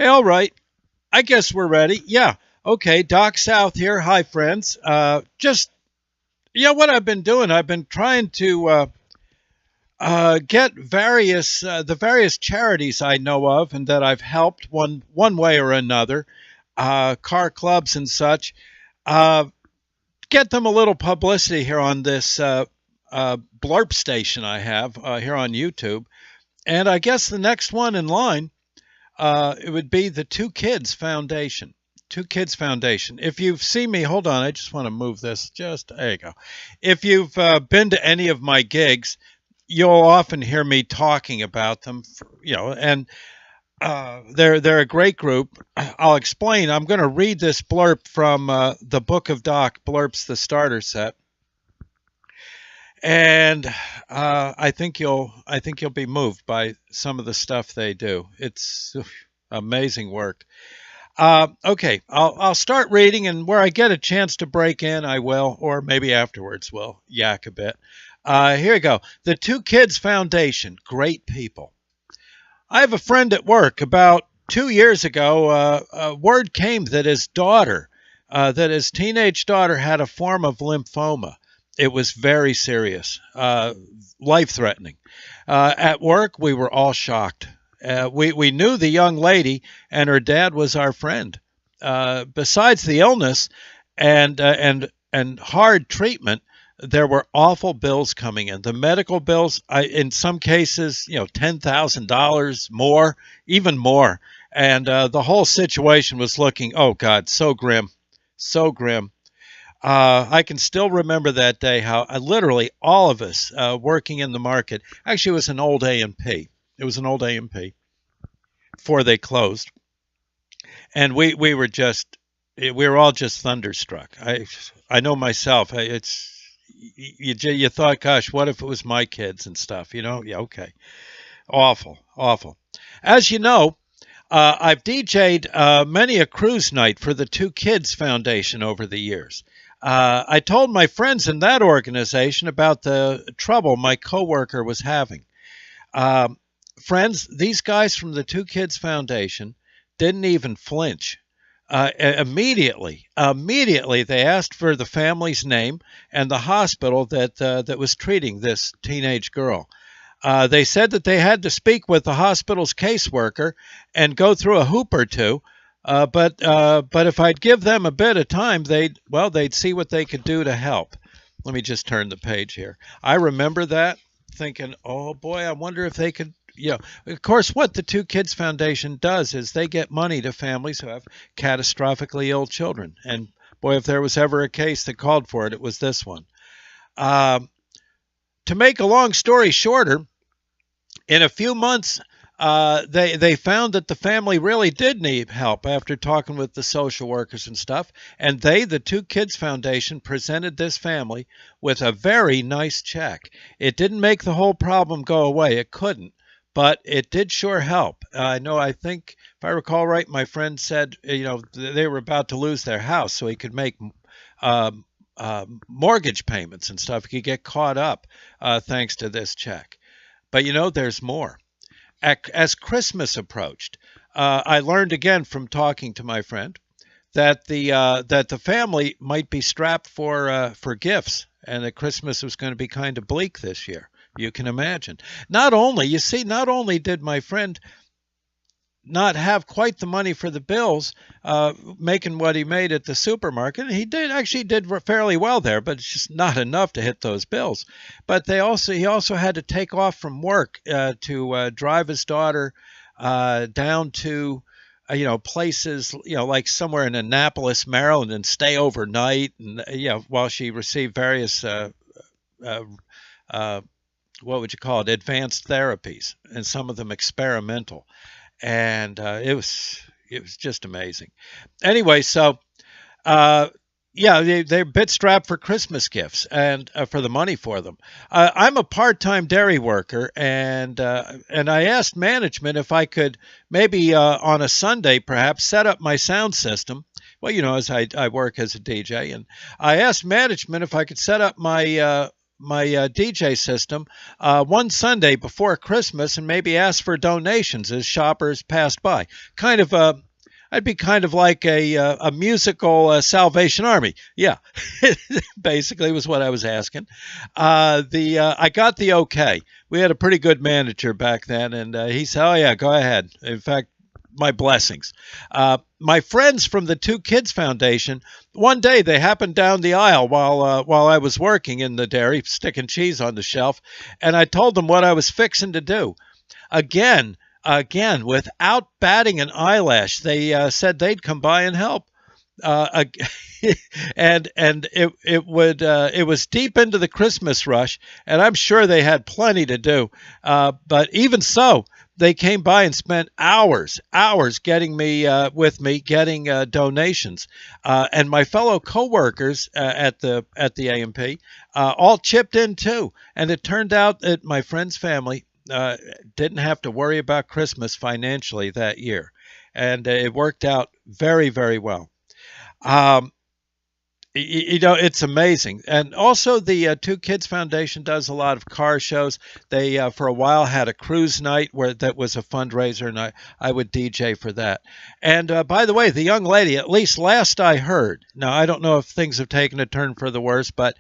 Hey, all right. I guess we're ready. Yeah. Okay. Doc South here. Hi, friends. What I've been doing, I've been trying to get the various charities I know of and that I've helped one way or another, car clubs and such. Uh, get them a little publicity here on this blurb station I have here on YouTube. And I guess the next one in line, it would be the Two Kids Foundation. Two Kids Foundation. If you've seen me, hold on, I just want to move this. There you go. If you've been to any of my gigs, you'll often hear me talking about them, and they're a great group. I'll explain. I'm going to read this blurb from the Book of Doc, Blurbs the Starter Set. And I think you'll be moved by some of the stuff they do. It's amazing work. Okay, I'll start reading, and where I get a chance to break in, I will, or maybe afterwards we'll yak a bit. Here we go. The Two Kids Foundation, great people. I have a friend at work. About 2 years ago, word came that his teenage daughter, had a form of lymphoma. It was very serious, life-threatening. At work, we were all shocked. We knew the young lady, and her dad was our friend. Besides the illness and hard treatment, there were awful bills coming in. The medical bills, in some cases, $10,000 more, even more. And the whole situation was looking, oh God, so grim, so grim. I can still remember that day how literally all of us working in the market, actually it was an old A&P. It was an old A&P before they closed. And we were all just thunderstruck. I know myself. You thought, gosh, what if it was my kids and stuff? Yeah, okay. Awful, awful. As you know, I've DJ'd many a cruise night for the Two Kids Foundation over the years. I told my friends in that organization about the trouble my coworker was having. Friends, these guys from the Two Kids Foundation didn't even flinch. Immediately, they asked for the family's name and the hospital that was treating this teenage girl. They said that they had to speak with the hospital's caseworker and go through a hoop or two. But if I'd give them a bit of time, they'd see what they could do to help. Let me just turn the page here. I remember that, thinking, oh boy, I wonder if they could. Of course, what the Two Kids Foundation does is they get money to families who have catastrophically ill children. And boy, if there was ever a case that called for it, it was this one. To make a long story shorter, in a few months, they found that the family really did need help after talking with the social workers and stuff. And the Two Kids Foundation, presented this family with a very nice check. It didn't make the whole problem go away. It couldn't. But it did sure help. I think, if I recall right, my friend said, they were about to lose their house, so he could make mortgage payments and stuff. He could get caught up thanks to this check. But, there's more. As Christmas approached, I learned again from talking to my friend that the family might be strapped for gifts, and that Christmas was going to be kind of bleak this year. You can imagine. Not only did my friend not have quite the money for the bills, making what he made at the supermarket. He did fairly well there, but it's just not enough to hit those bills. But he also had to take off from work to drive his daughter down to places, like somewhere in Annapolis, Maryland, and stay overnight, and while she received various what would you call it, advanced therapies, and some of them experimental. And it was just amazing. Anyway, so they're a bit strapped for Christmas gifts and for the money for them. I'm a part-time dairy worker, and I asked management if I could maybe on a Sunday perhaps set up my sound system. Well, as I work as a DJ, and I asked management if I could set up my DJ system one Sunday before Christmas and maybe ask for donations as shoppers passed by. Kind of I'd be kind of like a musical Salvation Army. Yeah, basically was what I was asking. I got the okay. We had a pretty good manager back then, and he said, "Oh yeah, go ahead." In fact, my blessings. My friends from the Two Kids Foundation, one day they happened down the aisle while I was working in the dairy, sticking cheese on the shelf, and I told them what I was fixing to do. Again, without batting an eyelash, they said they'd come by and help. And it was deep into the Christmas rush, and I'm sure they had plenty to do. But even so, they came by and spent hours getting me getting donations, and my fellow coworkers at the AMP all chipped in too. And it turned out that my friend's family didn't have to worry about Christmas financially that year, and it worked out very, very well. It's amazing. And also the Two Kids Foundation does a lot of car shows. They for a while had a cruise night where that was a fundraiser, and I would DJ for that. And by the way, the young lady, at least last I heard, now I don't know if things have taken a turn for the worse, but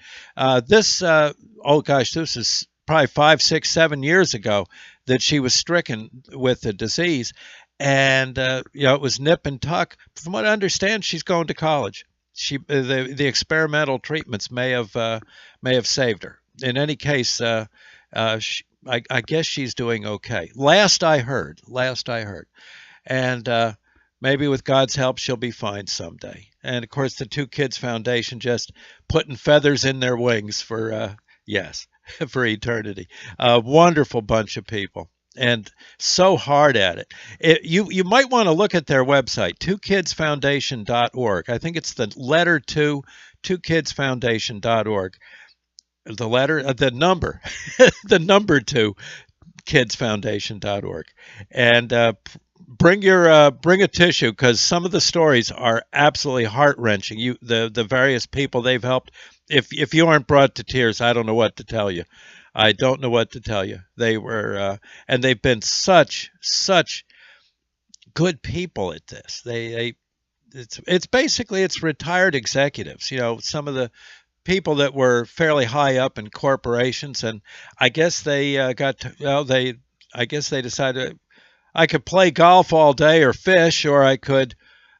this is probably 5, 6, 7 years ago that she was stricken with the disease. And it was nip and tuck. From what I understand, she's going to college. The experimental treatments may have saved her. In any case, I guess she's doing okay. Last I heard, and maybe with God's help, she'll be fine someday. And of course, the Two Kids Foundation just putting feathers in their wings for for eternity. A wonderful bunch of people. And so hard at it. You might want to look at their website, twokidsfoundation.org. I think it's the letter 2, twokidsfoundation.org. The number, the number 2, kidsfoundation.org. And bring a tissue, because some of the stories are absolutely heart-wrenching. The various people they've helped. If you aren't brought to tears, I don't know what to tell you. I don't know what to tell you. They were, and they've been such good people at this. It's basically retired executives. Some of the people that were fairly high up in corporations, and I guess they I guess they decided I could play golf all day or fish, or I could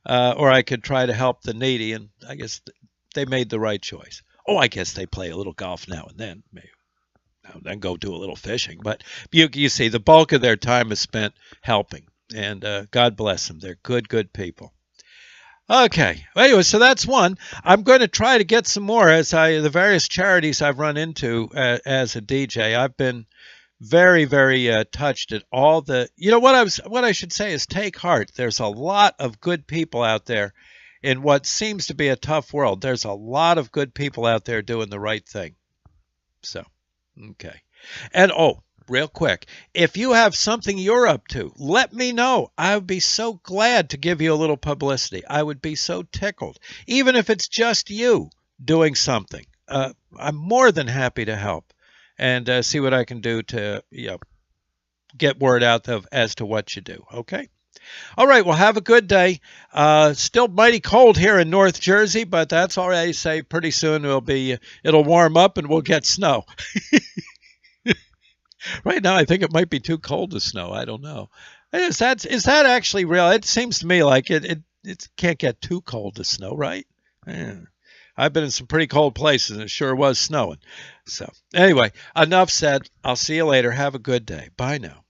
try to help the needy, and I guess they made the right choice. Oh, I guess they play a little golf now and then, maybe. Then go do a little fishing. But you see, the bulk of their time is spent helping, and God bless them. They're good people. Okay. Anyway, so that's one. I'm going to try to get some more the various charities I've run into as a DJ. I've been very, very touched at all the. What I should say is take heart. There's a lot of good people out there in what seems to be a tough world. There's a lot of good people out there doing the right thing. So. Okay. And real quick, if you have something you're up to, let me know. I would be so glad to give you a little publicity. I would be so tickled. Even if it's just you doing something, I'm more than happy to help and see what I can do to get word out as to what you do. Okay? All right, well, have a good day. Still mighty cold here in North Jersey, but that's all right. I say pretty soon it'll warm up and we'll get snow. Right now, I think it might be too cold to snow. I don't know. Is that actually real? It seems to me like it can't get too cold to snow, right? Yeah. I've been in some pretty cold places, and it sure was snowing. So anyway, enough said. I'll see you later. Have a good day. Bye now.